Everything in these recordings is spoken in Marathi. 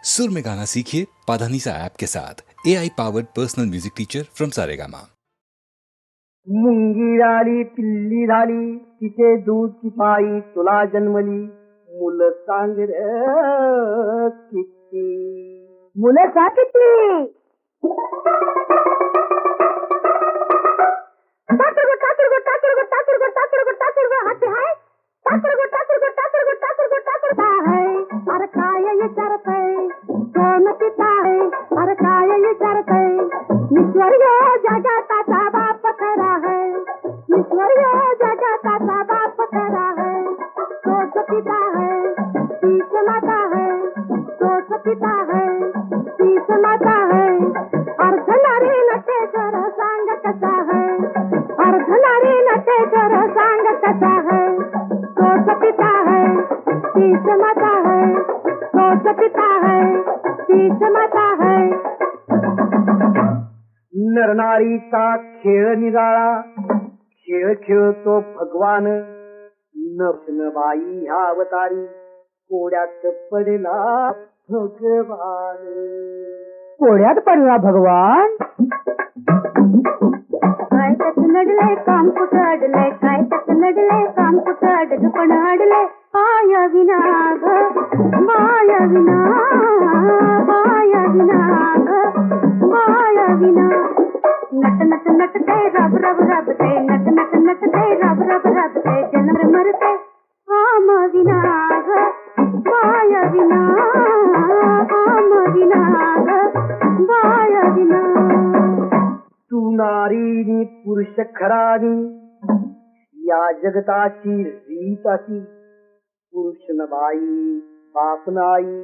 सुर में गाना सीखिए पाधानीसा ऐप के साथ AI powered personal music teacher from Saregama. मुंगी झाली पिल्ली झाली तिचे दूध पायी तुला जन्मली मुलं सांग रे किती मुलं सांग किती हाती हाय अरे काय विचारत आहे कोण पिता आहे अरे काय विचारत आहे ईश्वरीय जगताचा बाप खरा है ईश्वरीय जगताचा बाप खरा है तोच पिता है तीच माता है तोच पिता है तीच माता है अर्धनारी नटेश्वर सांग कसा है अर्धनारी नटेश्वर सांग कसा है तोच पिता है तीच माता है तोच पिता है तीच माता है नरनारीचा खेळ निराळा खेळ खेळतो भगवान नरसिंहबाई ह्या अवतारी कोड्यात पडला भगवान कोड्यात पडला भगवान काय त्यात नडले काम कुठं अडले काय त्यात नडले काम कुठं अडलं पण अडले माया विना ग माया विना माया विना ग माया विना नट नट नटते रब रब रबते नट नट नटते रब रब रबते जन्म मरते आम विना ग माया विना आम विना ग माया विना तू नारीनी पुरुष खरानी या जगताची रीत अशी पुरुष न बाई बाप नाही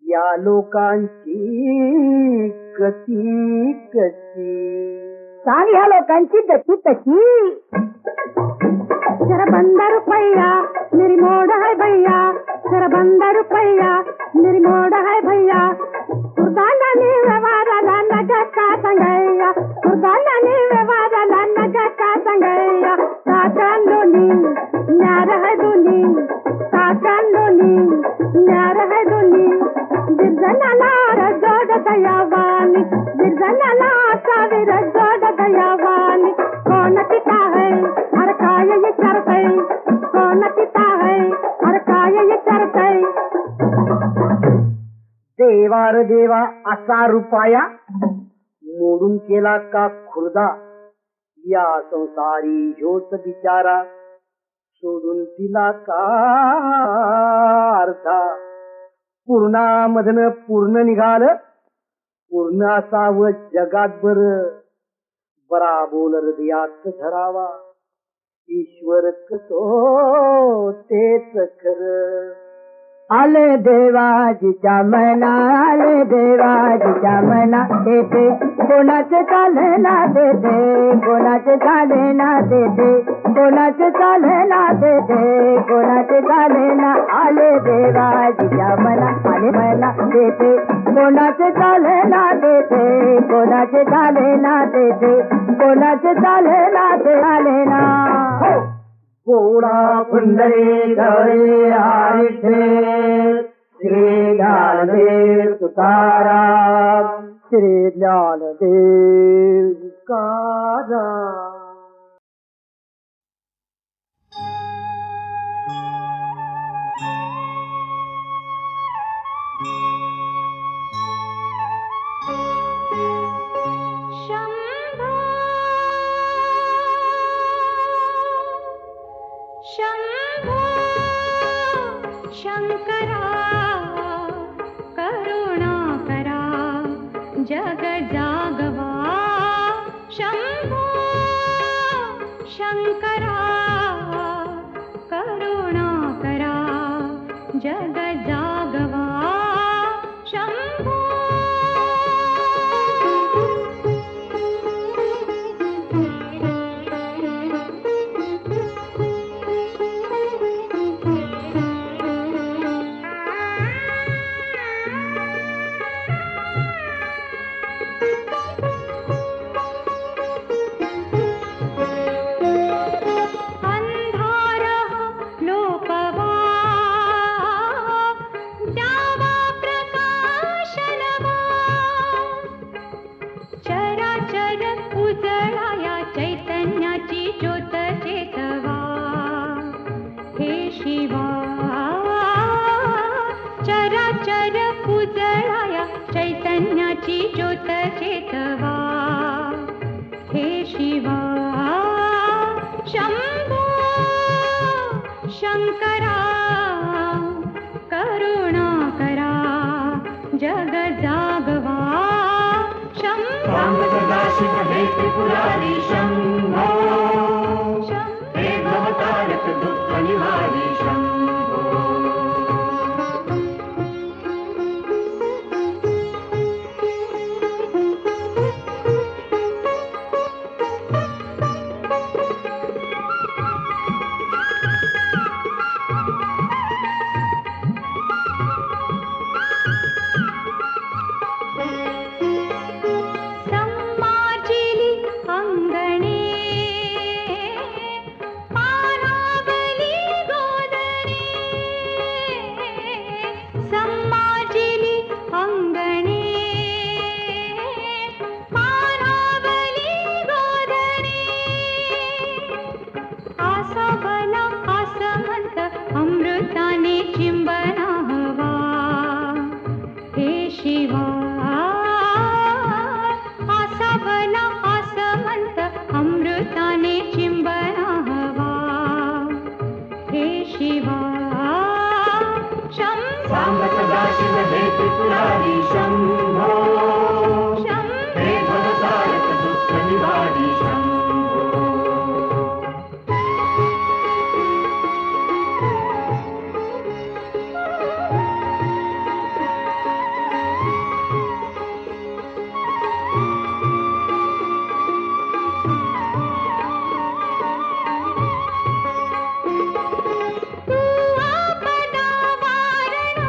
या लोकांची गती कशी सांग ह्या लोकांची गती कशी जरा बंदा रुपया मेरी मोड़ है भैया जरा बंदा रुपया मेरी मोड़ है भैया कुर्बानी व्यवहाराला नगका संगैया कुर्बानी व्यवहाराला नगका संगैया साकांडोनी न्यार है दोनी साकांडोनी न्यार है दोनी बिरजनाला रजोड दयावानी बिरजनाला सावीर जोड दयावानी कोण पिता है हर काय विचारतय कोण पिता है हर काय विचारतय देवार देवा असा रुपाया मोडून केला का खुर्दा या संसारी ह्योच बिचारा सोडून तिला का अर्धा पूर्णामधन पूर्ण निघाल पूर्ण असावं जगात बर बरा बोल हृदयात धरावा ईश्वर तो तेच खर आले देवाजीच्या मना आले देवाजीच्या मना देते कोणाचे चाले ना देते कोणाचे चाले ना देते कोणाचे चाले ना देते कोणाचे चाले ना आले देवाजीच्या मना आले मना देते कोणाचे चाले ना देते कोणाचे चाले ना देते कोणाचे चाले ना ते आले ना गोडा पुंडरी गौरी हरिषे श्री ज्ञानदेव तुकाराम श्री ज्ञानदेव तुकाराम शंभो शंकरा करुणा करा जग जागवा शंभो अक्षर उजळाया चैतन्याची ज्योत चेतवा हे शिवा शंभो शंकरा करुणा करा जग जागवा शंभो सदाशिव हे त्रिपुरारी शंभो हे भवतारक दुःख निवारी शंभो संमार्जिली अंगणे पानावली गोदणे संमार्जिली अंगणे पानावली गोदणे आसावला आसमंत अमृताने चिंबना हवा हे शिवा आसावला आसमंत अमृताने चिंबना हवा हे शिवा सांब सदाशिव हे त्रिपुरारी शंभो हे भवतारक दुःख निवारी शंभो तू आपदा वारणारा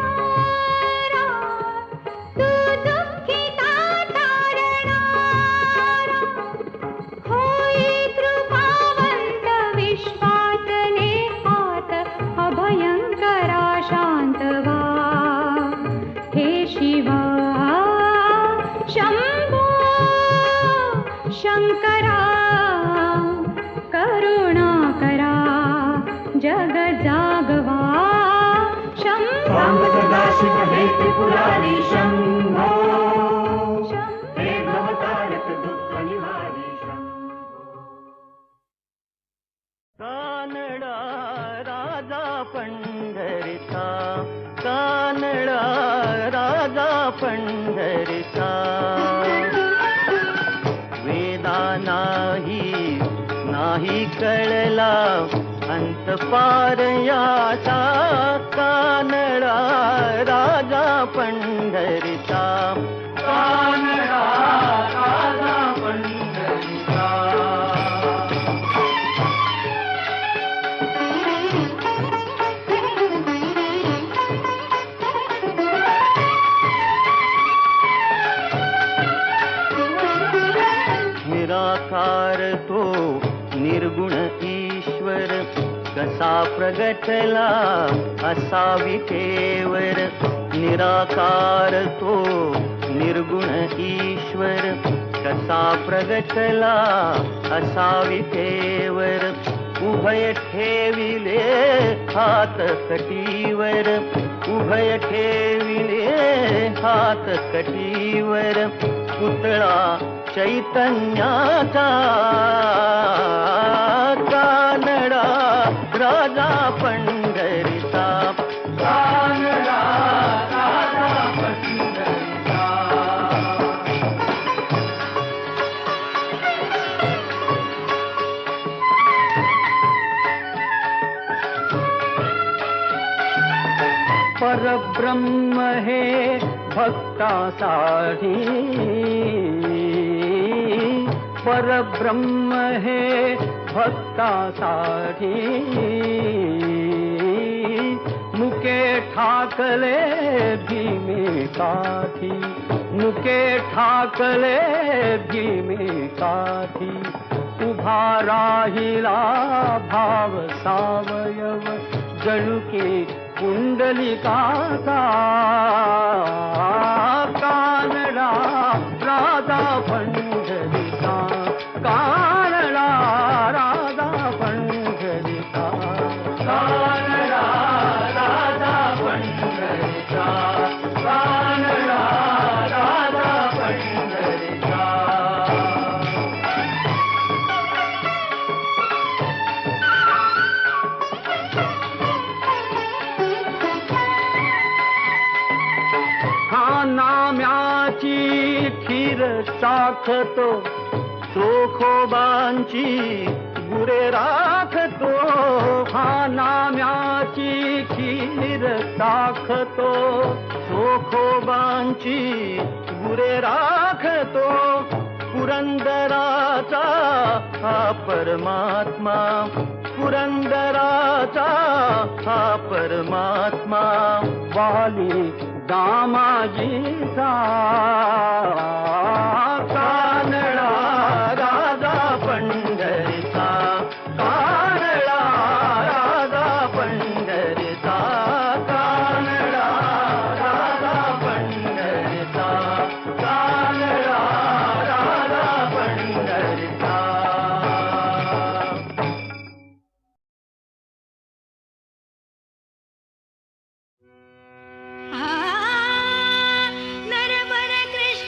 तू दुःखिता तारणारा होई कृपावंत विश्वातले हात अभयंकरा शांतवा हे शिवा शंभो शंकरा करुणा करा जग जागवा सांब सदाशिव हे त्रिपुरारी शंभो हे भवतारक दुःख निवारी शंभो कानडा राजा पंढरीचा कानडा राजा पंढरीचा वेदा नाही कळला अंत पार याचा कानडा राजा पंढरीचा कानडा राजा पंढरीचा निराकार तो निर्गुण ईश्वर कसा प्रगटला असावी केवर निराकार तो निर्गुण ईश्वर कसा प्रगटला असावी केवर उभय ठेविले हात कटीवर उभय ठेविले हात कटीवर पुतळा चैतन्याचा कानडा राजा पंढरीचा कानडा राजा पंढरीचा परब्रह्म हे भक्तासाठी परब्रह्म हे भक्तासाठी मुके ठाकले भीमेकाठी मुके ठाकले भीमेकाठी उभा राहिला भाव सावयव जणुके कुंडलिकाचा कानडा राधा पंढरीचा कानडा राधा पंढरीचा कानडा राधा पंढरीचा नाम्याची खीर साखतो चोखोबांची गुरे राखतो हा नाम्याची खीर साखतो चोखोबांची गुरे राखतो पुरंदराचा हा परमात्मा पुरंदराचा हा परमात्मा वाली दामाजीचा कानडा राजा पंढरीचा कानडा राजा पंढरीचा कानडा राजा पंढरीचा कानडा राजा पंढरीचा. नरवर कृष्ण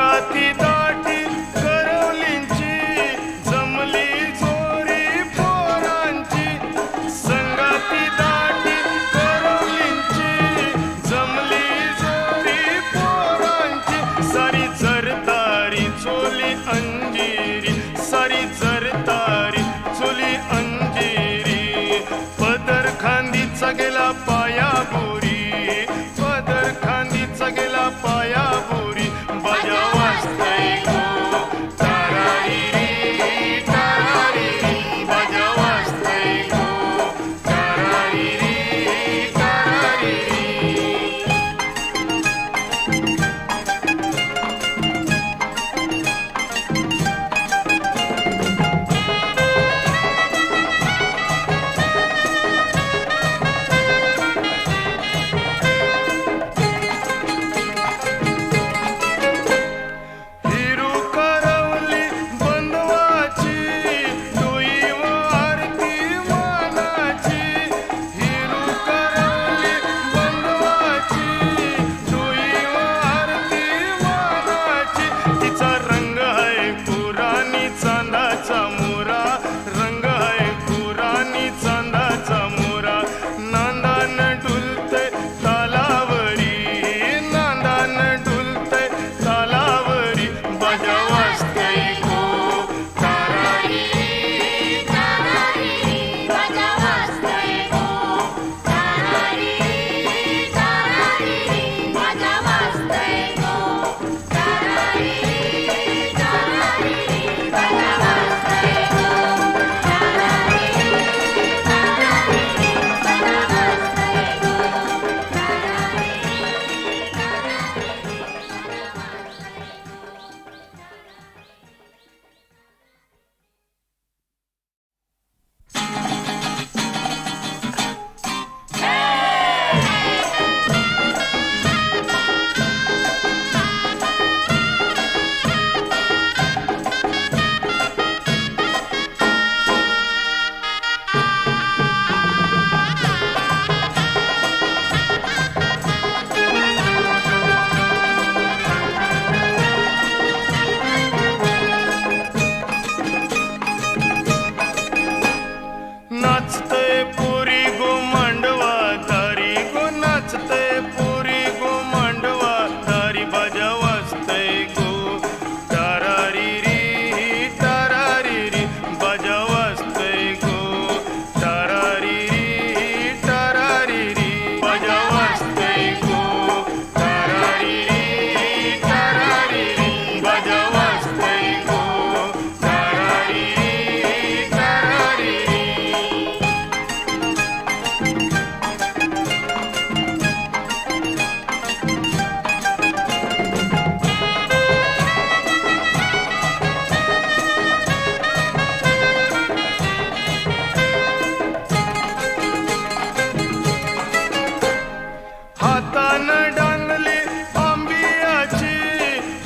संगाती दाटी करवलींची जमली जोरी पोरांची संगाती दाटी करवलींची जमली जोरी पोरांची सारी जरदारी चोली अंजिरी सारी जरदारी चोली अंजिरी पदर खांदीचा गेला पाया बुरी पदर खांदीचा गेला पाया बुरी बाजा वाजतय गो तारारी तारारी बाजा वाजतय गो तारारी तारारी हिरू करवली बंधवाची डोई व आरती मानाची हिरू करवली बंधवाची डोई व आरती मानाची तिचा रंग आहे पुराणी चांदाचा मोरा रंग आहे पुराणी चांदाचा मोरा नांदान डुलते तालावरी नांदान डुलते तालावरी बाजा वाजतय गो तारारी तारारी बाजा वाजतय गो तारारी तारारी बाजा वाजतय गो तारारी तारारी बाजा वाजतय गो तारारी तारारी बाजा नाचते पुरी गो मांडवा दारी गो नाचते पुरी गो मांडवा दारी बाजा वाजतय गो तारारी तारारी बाजा वाजतय गो तारारी तारारी बाजा वाजतय गो तारारी तारारी बाजा वाजतय गो तारारी तारारी हातानं डांगली आंबियाची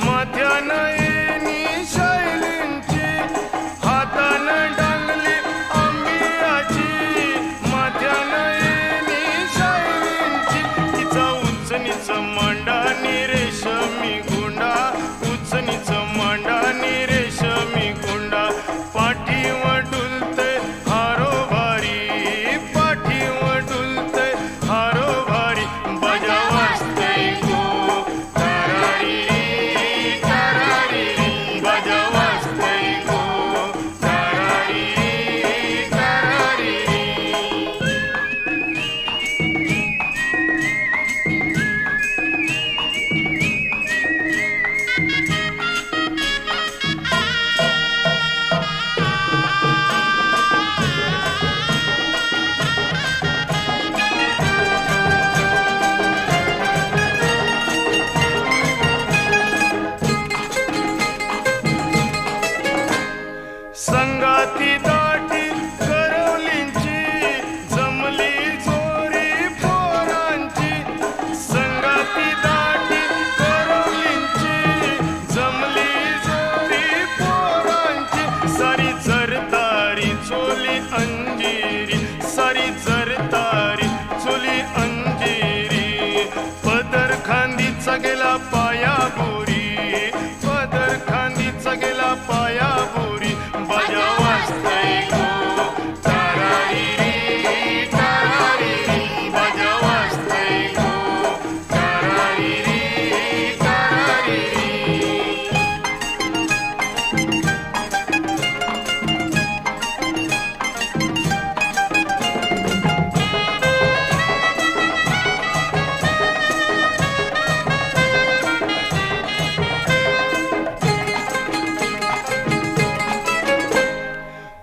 माथ्यानं येणी शैलींची हातानं डांगली आंबियाची माथ्यानं येणी शैलींची तिचा उंचणीच मांडानी रेशमी गुंडा उंचणीच मांडानी रेशमी गुंडा पाठीवर डुलते हारो भारी पाठीवर डुलते हारो भारी बाजा वाजतय गो तारारी तारारी बाजा वाजतय गो तारारी तारारी संगाती दाटी करवलींची जमली जोरी पोरांची संगाती दाटी करवलींची जमली जोरी पोरांची सारी जरदारी चोली अंजिरी सारी जरदारी चोली अंजिरी पदर खांदीचा गेला पाया बुरी दादर खांदीचा गेला पाया बुरी बाजा वाजतय गो तारारी तारारी बाजा वाजतय गो तारारी तारारी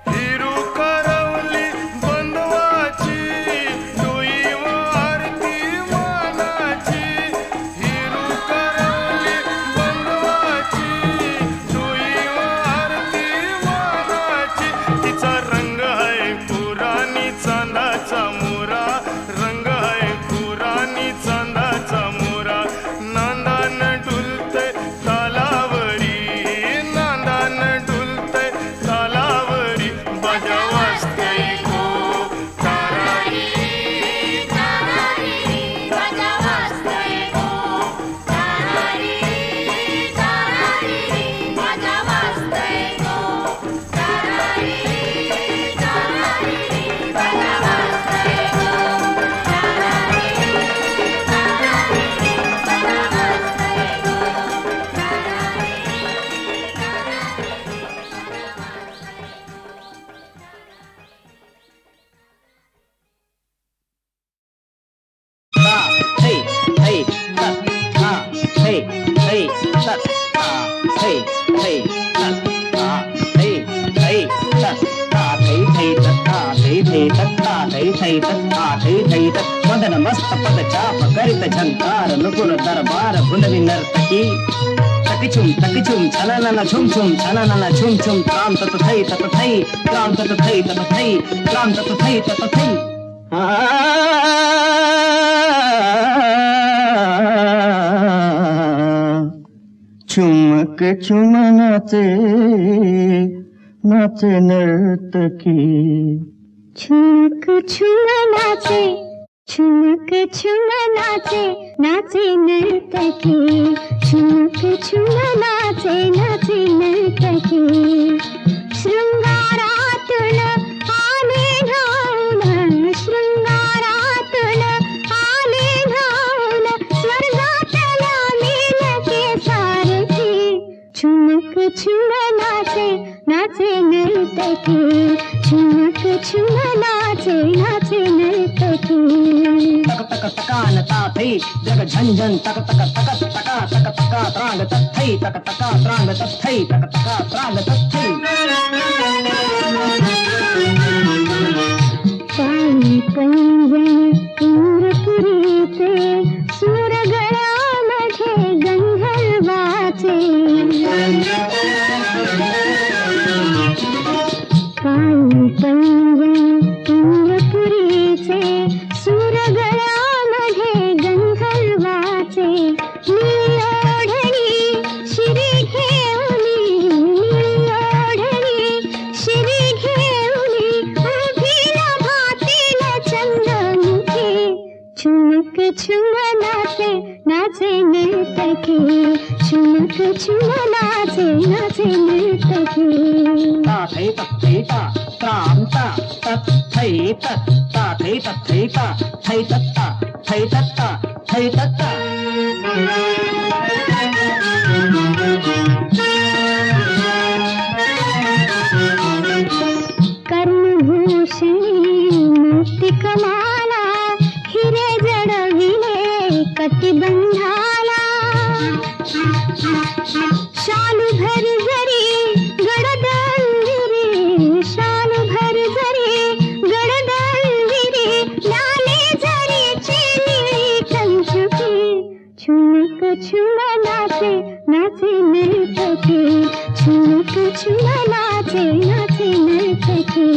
हिरू करवली बंधवाची डोई व आरती मानाची हिरू करवली बंधवाची डोई व आरती मानाची तिचा रंग आहे पुराणी चांदाचा मोरा रंग आहे पुराणी चांदाचा मोरा नांदान डुलते तालावरी नांदान डुलते तालावरी बाजा वाजतय गो तारारी तारारी बाजा वाजतय गो तारारी तारारी बाजा वाजतय गो तारारी तारारी बाजा वाजतय गो मदन मस्त पद चाप करित झंकार नुपुर दरबार भुलवी नर्तकी तकिचुम छननन छुम छुम छननन छुम छुम त्राम तत थई त्राम तत थई त्राम तत थई चुमक चुम नाचे नाचे नर्तकी छुमक छुम नाचे छुमक छुम नाचे नाचे नर्तकी छुमक छुम नाचे नाचे नर्तकी शृंगारातून आले धावून शृंगारातून आले धावून स्वर्गातला मेलके सारथी छुमक छुम नाचे नाचे नर्तकी छुमक छुम नाचे नाचे नर्तकी तक तक तकान ताथई जग झंझन तक तक तक तका तक तका त्रांग तथई तक तका त्रांग तथई तक तका त्रांग तथई पायी पैंजण इंद्रपुरीचे सूरगळामध्ये गंधर्वाचे पायी पैंजण इंद्रपुरीचे सूरगळामध्ये गंधर्वाचे निळोढणी शिरी घेऊनी निळोढणी शिरी घेऊनी उभीला भातील चंद्रमुखी छुमक छुम नाचे नाचे नर्तकी छुमक छुम नाचे नाचे नर्तकी ताथई तथई ता त्राम ता तथई तत् ताथई तथई ता थई तत्ता थई तत्ता थई तत्ता कर्णभूषणी मोतिकमाला हिरे जडविले कटिबंधाला शालू भर जरी गडदंविरी शालू भर जरी गडदंविरी लाले झरीची निळी कंचुकी छुमक छुम नाचे नाचे नर्तकी छुमक छुम नाचे नाचे नर्तकी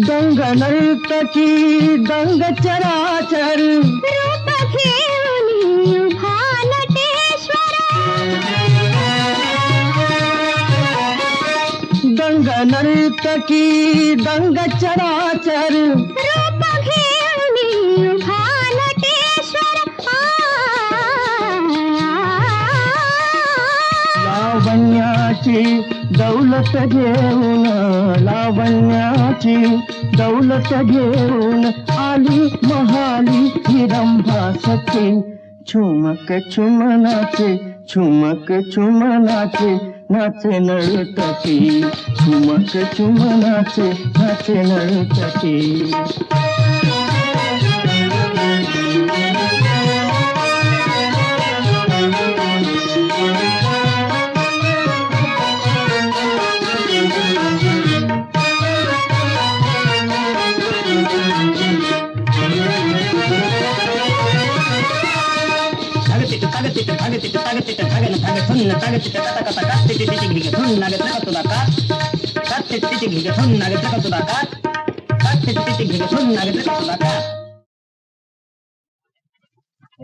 दंग नर्तकी दंग चराचर रूप घेऊनी उभा नटेश्वर दंग नर्तकी दंग चराचर रूप लावण्याची दौलत घेऊन, लावण्याची दौलत घेऊन आली महाली हिरंभा सखी. छुमक छुमनाचे, छुमक छुमनाचे नाचे नळतटी, छुमक छुमनाचे नाचे नळतटी.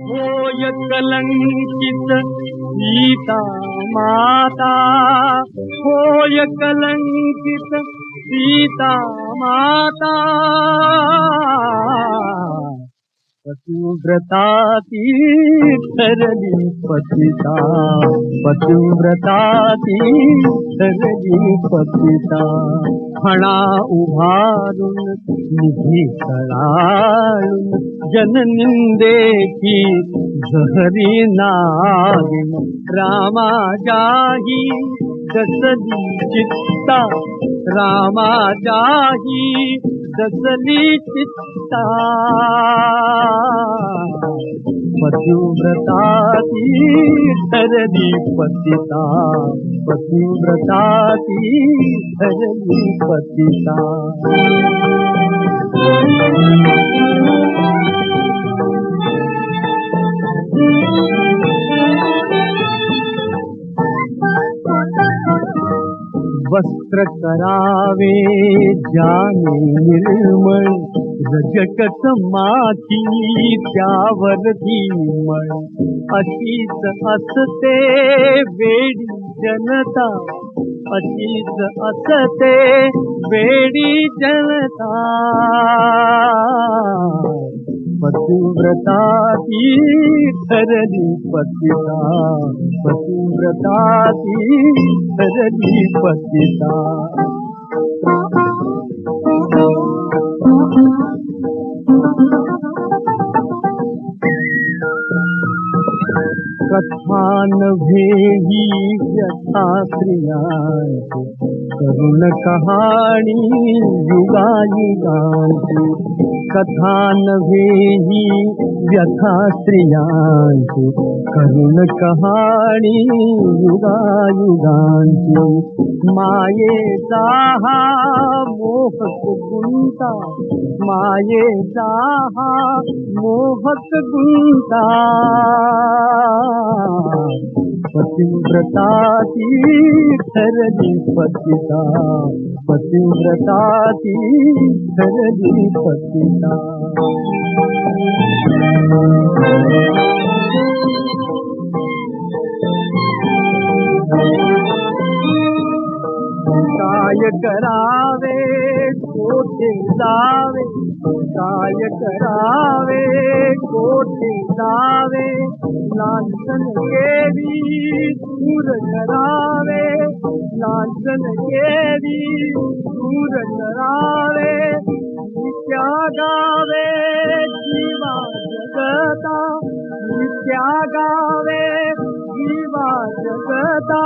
होय कलंकित सीता माता, होय कलंकित सीता माता. पतिव्रता ती ठरली पतिता, पतिव्रता ती ठरली पतिता. फणा उभारून निधी कळाळून जननिंदेची झहरी नागिन. रामाजाही दसली चित्ता, रामाजाही दसली चित्ता. पतिव्रता ती ठरली पतिता, पतिव्रता ती ठरली पतिता. वस्त्र करावे जाने निर्मळ, रजकच माती त्यावर धीमळ. अशीच असते वेडी जनता, अशीच असते वेडी जनता. पतिव्रता ती ठरली पतिता, पतिव्रता ती ठरली पतिता. कथा नव्हे ही व्यथा स्त्रियांची, करुण कहाणी युगायुगांची. कथा नव्हे ही व्यथा स्त्रियांची, करुण कहाणी युगायुगांची. मायेचा हा मोहक गुंता, मायेचा हा मोहक गुंता. पतिव्रता ती ठरली पतिता, पतिव्रता ती ठरली पतिता. काय करावे कोठे जावे, काय करावे कोठे जावे. लांछन केली दूर करावे, लांछन केली दूर करावे. त्यागावे जीवा जगता, त्यागावे जीवा जगता.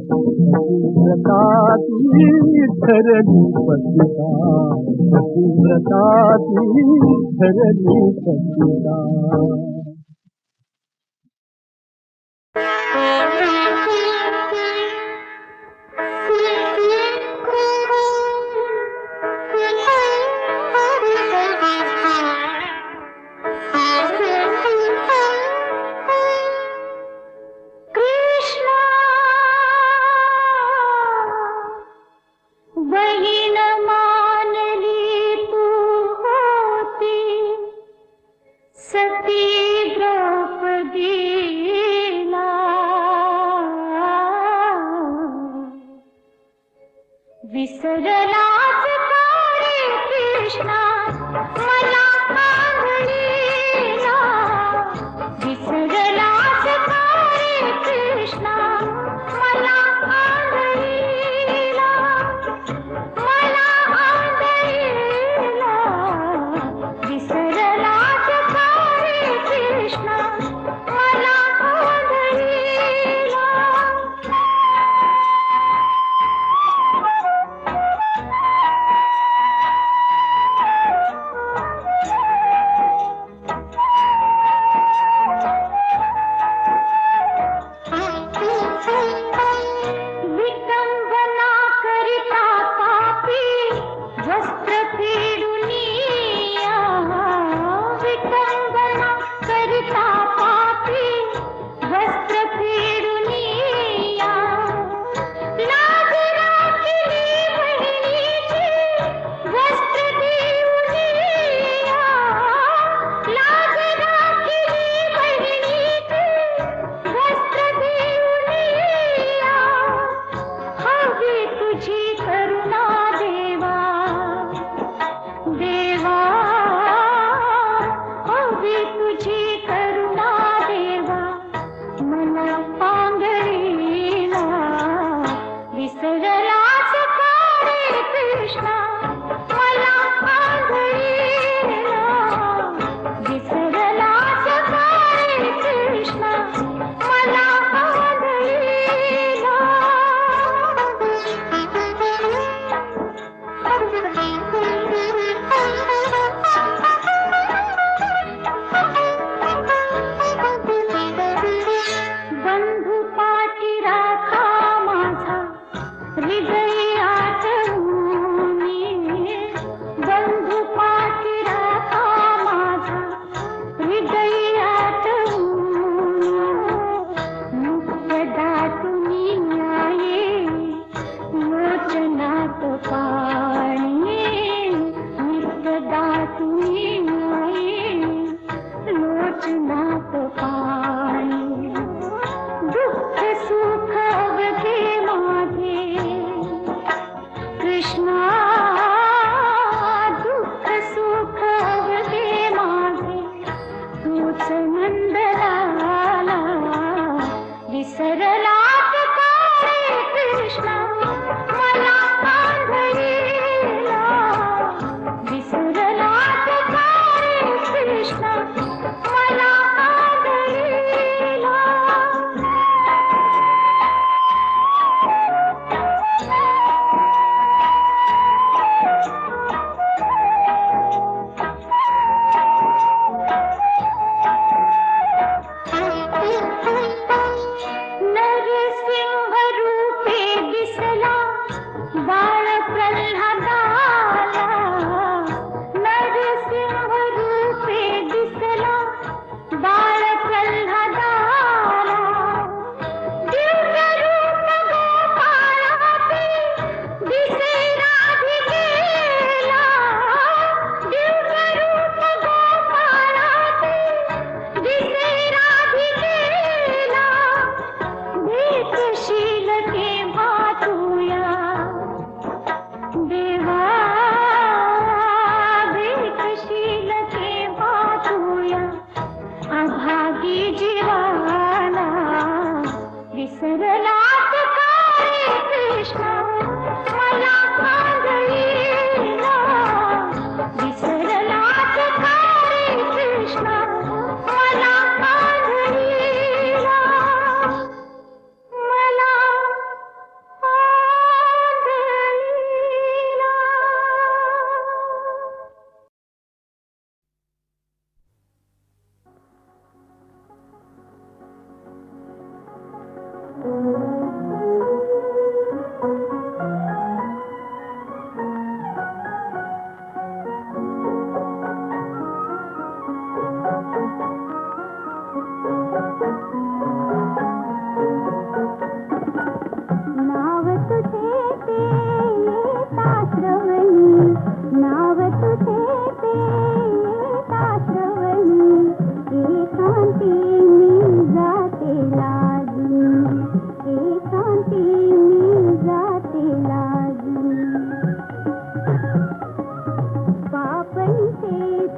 पतिव्रता ती ठरली पतिता, पतिव्रता ती ठरली पतिता. बहीण मानली तू होती, सती द्रौपदीला विसरलास का रे कृष्णा मला आंधळीला. विसरलास का रे कृष्णा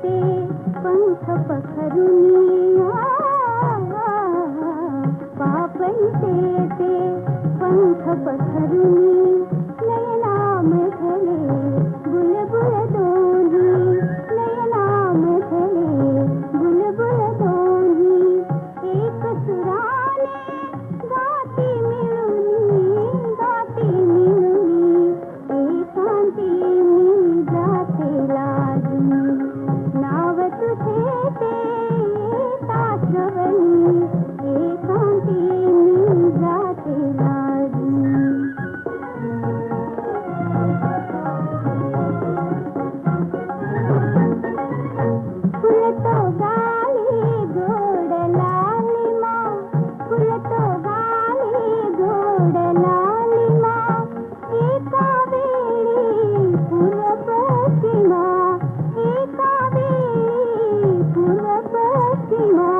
ते पंख पखरुनी पापणते ते पंख पखरुनी नयनामधले बुलबुल दोन्ही नयनामधले बुलबुल दोन्ही एक सुराने गाती मिळूनी एकांती मी जाते लागून नाव तुझे ते ताश्रवणी एकांती मी जाते लागून फुलतो गाली गोड लालिमा फुलतो गाली गोड लालिमा एका वेळी पूर्व पश्चिमा एका वेळी पूर्व पश्चिमा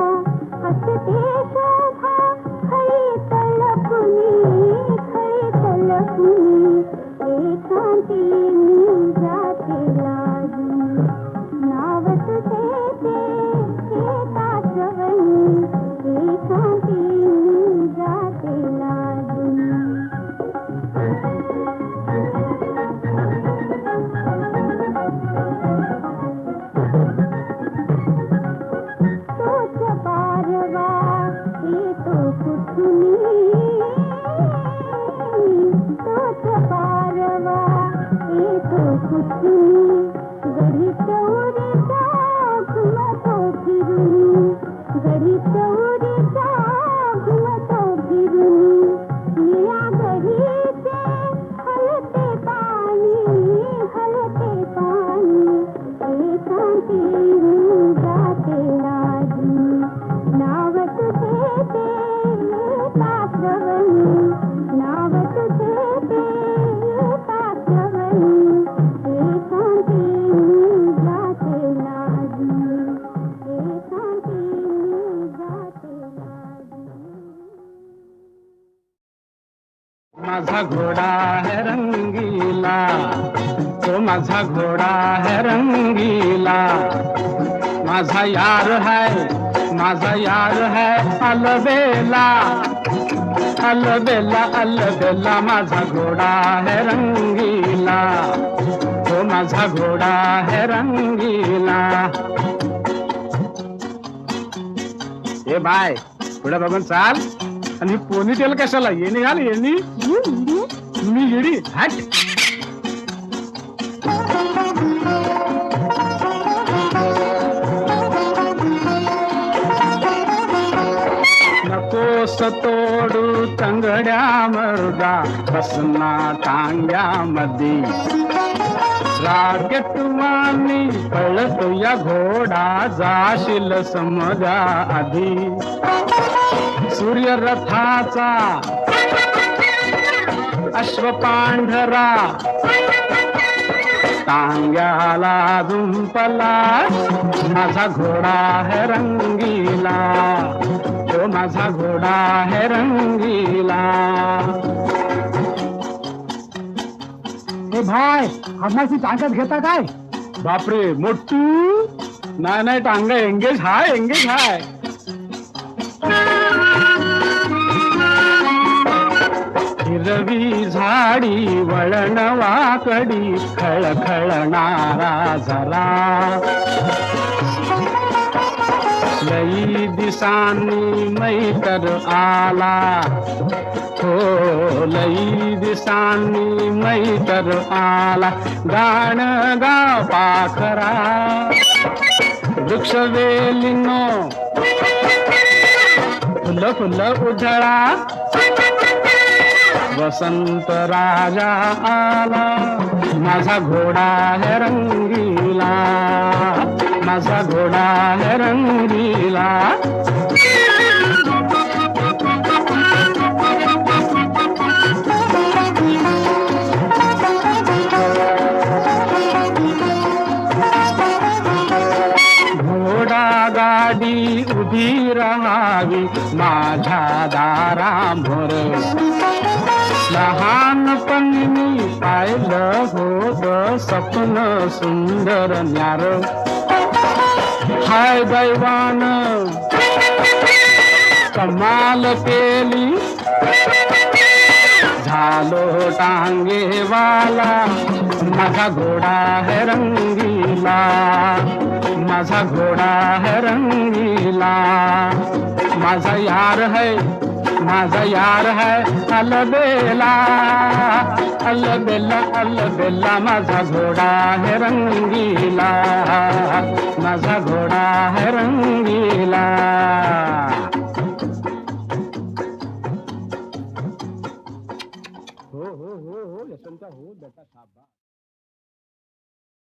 हसते शोभा खळी तलपुनी एकांती मी जाते लागून नाव तुझे ते ताश्रवणी एकांती मी जाते लागून तोच पारवा येतो कुठुनी तोच पारवा येतो कुठुनी गडी चौरीचा घुमतो फिरुनी गडी चौरीचा घुमतो फिरुनी निळ्या गडीचे हलते पाणी एकांती मी जाते लागून नाव तुझे ते ताश्रवणी नाव तुझे ते ताश्रवणी एकांती मी जाते लागून एकांती मी जाते लागून माझा घोडा है रंगीला तो माझा घोडा है रंगीला माझा यार है अलबेला अलबेला अलबेला माझा घोडा है रंगीला तो माझा घोडा है रंगीला ए बाय पुढे बघून चाल आणि पोनी तेल कशाला ये निघाल येणी मी येडी हट नकोस तोडू तंगड्या मरुदा बसना टांग्यामध्ये राकेटवानी पळतो या घोडा जाशील समजा आधी सूर्य रथाचा अश्व पांढरा टांग्याला दुंपला माझा घोडा है रंगीला तो माझा घोडा है रंगीला ए भाई हमारी टांगत घेता काय बापरे मोठू नाही टांगा एंगेज हाय हिरवी झाडी वळण वाकडी खळखळणारा झरा लई दिसांनी मैतर आला हो लई दिसांनी मैतर आला गाण गाव पाखरा वृक्षवेलीनो फुल फुल उधळा वसंत राजा आला माझा घोडा है रंगीला माझा घोडा है रंगीला घोडा गाडी उभी राहावी माझ्या दारामोर लहानपणी पाहिलं होत सपन सुंदर न्यार हाय दैवान कमाल केली झालो टांगेवाला माझा घोडा है रंगीला माझा घोडा है रंगीला माझा यार है अलबेला अलबेला माझा घोडा है रंगीला माझा घोडा है रंगीला